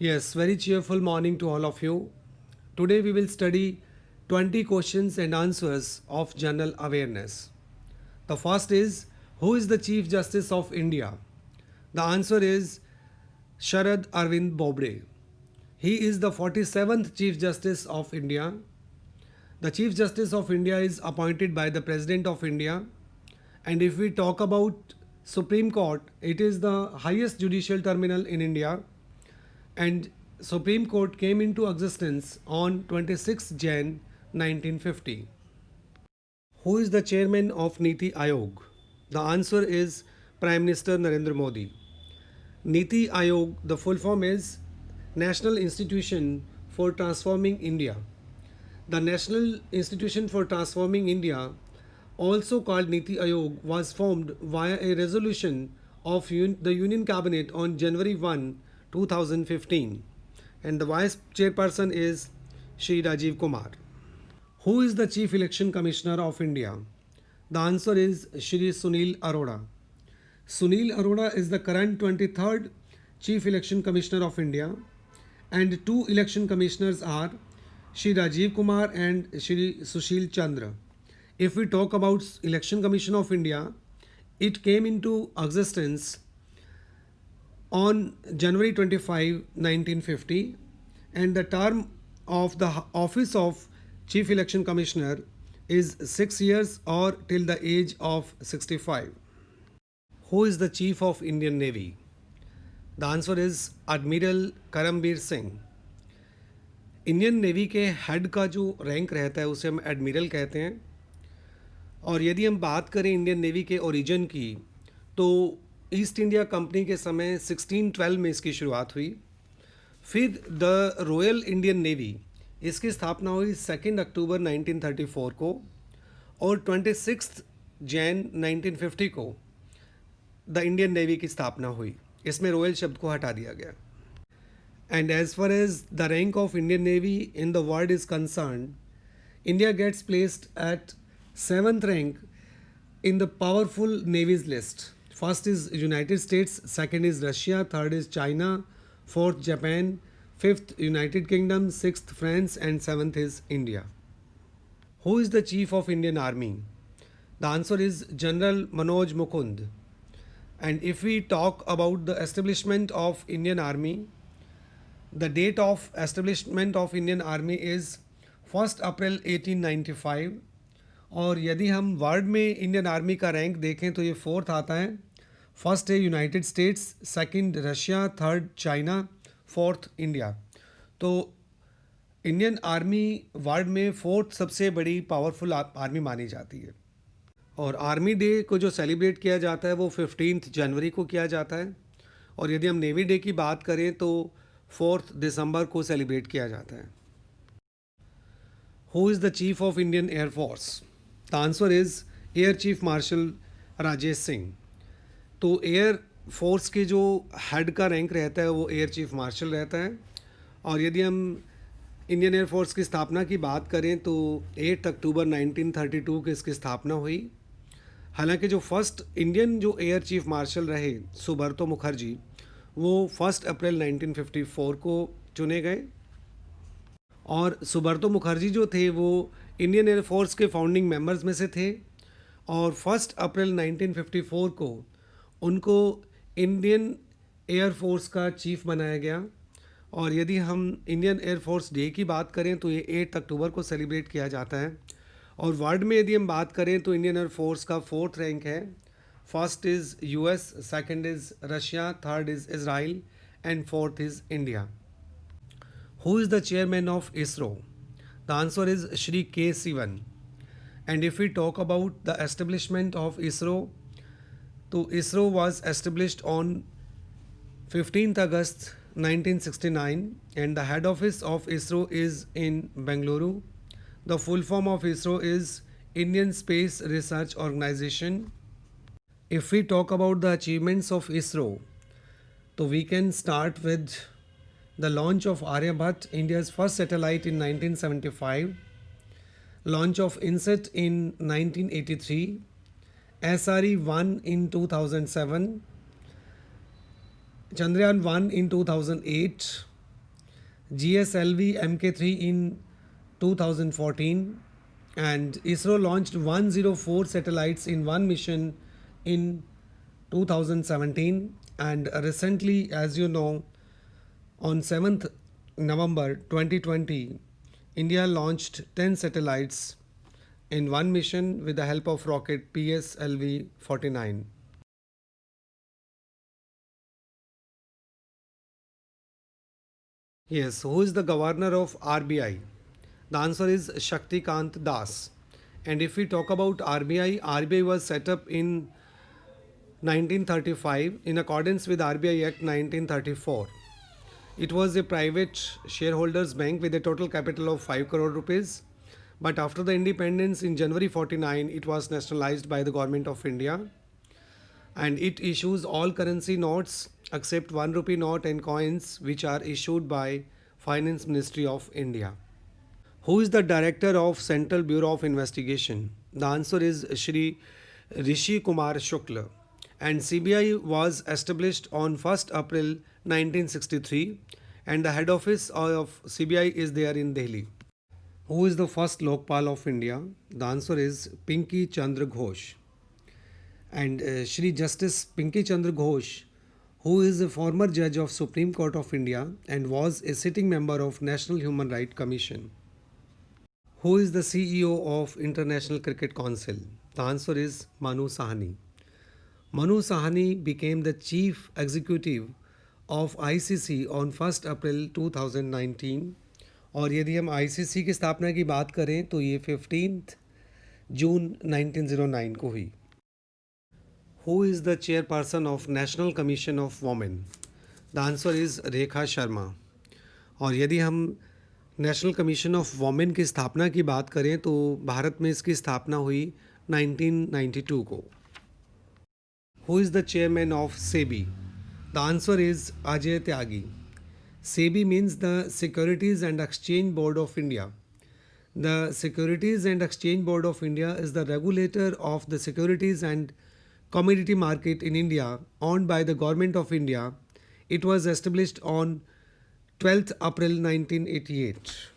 Yes, very cheerful morning to all of you. Today we will study 20 questions and answers of general awareness. The first is, who is the Chief Justice of India? The answer is Sharad Arvind Bobde. He is the 47th Chief Justice of India. The Chief Justice of India is appointed by the President of India. And if we talk about Supreme Court, it is the highest judicial terminal in India, and Supreme Court came into existence on 26 Jan 1950. Who is the chairman of Niti Aayog? The answer is Prime Minister Narendra Modi. Niti Aayog, the full form is National Institution for Transforming India. The National Institution for Transforming India, also called Niti Aayog, was formed via a resolution of the Union Cabinet on January 1, 2015, and the Vice Chairperson is Shri Rajiv Kumar. Who is the Chief Election Commissioner of India? The answer is Shri Sunil Arora. Sunil Arora is the current 23rd Chief Election Commissioner of India, and two election commissioners are Shri Rajiv Kumar and Shri Sushil Chandra. If we talk about Election Commission of India, it came into existence on January 25, 1950, and the term of the office of Chief Election Commissioner is 6 years or till the age of 65. Who is the Chief of Indian Navy? The answer is Admiral Karambir Singh. Indian navy के head का जो rank रहता है उसे हम admiral कहते हैं। और यदि हम बात करें इंडियन नेवी के ओरिजिन की, तो ईस्ट इंडिया कंपनी के समय 1612 में इसकी शुरुआत हुई। फिर द रॉयल इंडियन नेवी, इसकी स्थापना हुई 2 अक्टूबर 1934 को, और 26 जैन 1950 को द इंडियन नेवी की स्थापना हुई। इसमें रॉयल शब्द को हटा दिया गया। And as far as the rank of Indian Navy in the world is concerned, India gets placed at 7th rank in the powerful navies list. First is United States, second is Russia, third is China, fourth Japan, fifth United Kingdom, sixth France, and seventh is India. Who is the Chief of Indian Army? The answer is General Manoj Mukund. And if we talk about the establishment of Indian Army, the date of establishment of Indian Army is 1 अप्रैल 1895। और यदि हम world में Indian army का rank देखें तो ये fourth आता है। फर्स्ट है United states, second Russia, third China, fourth India. तो इंडियन आर्मी वर्ल्ड में फोर्थ सबसे बड़ी पावरफुल आर्मी मानी जाती है। और आर्मी डे को जो सेलिब्रेट किया जाता है वो 15 जनवरी को किया जाता है। और यदि हम नेवी डे की बात करें तो 4 दिसंबर को सेलिब्रेट किया जाता है। Who is the chief of Indian air force? The answer is air chief marshal Rajesh Singh. तो एयर फोर्स के जो हेड का रैंक रहता है वो एयर चीफ मार्शल रहता है। और यदि हम इंडियन एयर फोर्स की स्थापना की बात करें तो 8 अक्टूबर 1932 को इसकी स्थापना हुई। हालांकि जो फर्स्ट इंडियन जो एयर चीफ मार्शल रहे सुब्रतो मुखर्जी, वो 1 अप्रैल 1954 को चुने गए। और सुब्रतो मुखर्जी जो थे वो इंडियन एयर फोर्स के फाउंडिंग मेंबर्स में से थे। और 1 अप्रैल 1954 को उनको इंडियन एयर फोर्स का चीफ बनाया गया। और यदि हम इंडियन एयर फोर्स डे की बात करें तो ये 8 अक्टूबर को सेलिब्रेट किया जाता है। और वर्ल्ड में यदि हम बात करें तो इंडियन एयर फोर्स का फोर्थ रैंक है। First is US, second is Russia, third is Israel, and fourth is India. Who is the chairman of ISRO? The answer is Shri K. Sivan. And if we talk about the establishment of ISRO, तो ISRO was established on 15th August 1969, and the head office of ISRO is in Bengaluru. The full form of ISRO is Indian Space Research Organization. If we talk about the achievements of ISRO, so we can start with the launch of Aryabhat, India's first satellite, in 1975, launch of INSET in 1983, SRE-1 in 2007, Chandrayaan-1 in 2008, GSLV Mk3 in 2014, and ISRO launched 104 satellites in one mission in 2017. And recently, as you know, on 7th November 2020, India launched 10 satellites in one mission with the help of rocket PSLV 49. Yes, who is the governor of RBI? The answer is Shaktikant Das. And if we talk about RBI, RBI was set up in 1935 in accordance with RBI Act 1934. It was a private shareholders bank with a total capital of 5 crore rupees. But after the independence in January 49, it was nationalized by the government of India, and it issues all currency notes except 1 rupee note and coins which are issued by Finance Ministry of India. Who is the director of Central Bureau of Investigation? The answer is Shri Rishi Kumar Shukla. And CBI was established on 1st April 1963, and the head office of CBI is there in Delhi. Who is the first Lokpal of India? The answer is Pinky Chandra Ghosh. And Shri Justice Pinky Chandra Ghosh, who is a former judge of Supreme Court of India and was a sitting member of National Human Rights Commission. Who is the CEO of International Cricket Council? The answer is Manu Sahani. Manu Sahani became the chief executive of ICC on 1st April 2019, और यदि हम ICC की स्थापना की बात करें तो ये 15th जून 1909 को हुई. Who is the chairperson of National Commission of Women? The answer is Rekha Sharma. और यदि हम नेशनल कमीशन ऑफ वोमेन की स्थापना की बात करें तो भारत में इसकी स्थापना हुई 1992 को. Who is the chairman of SEBI? The answer is Ajay Tyagi. SEBI means the Securities and Exchange Board of India. The Securities and Exchange Board of India is the regulator of the securities and commodity market in India, owned by the Government of India. It was established on 12th April 1988.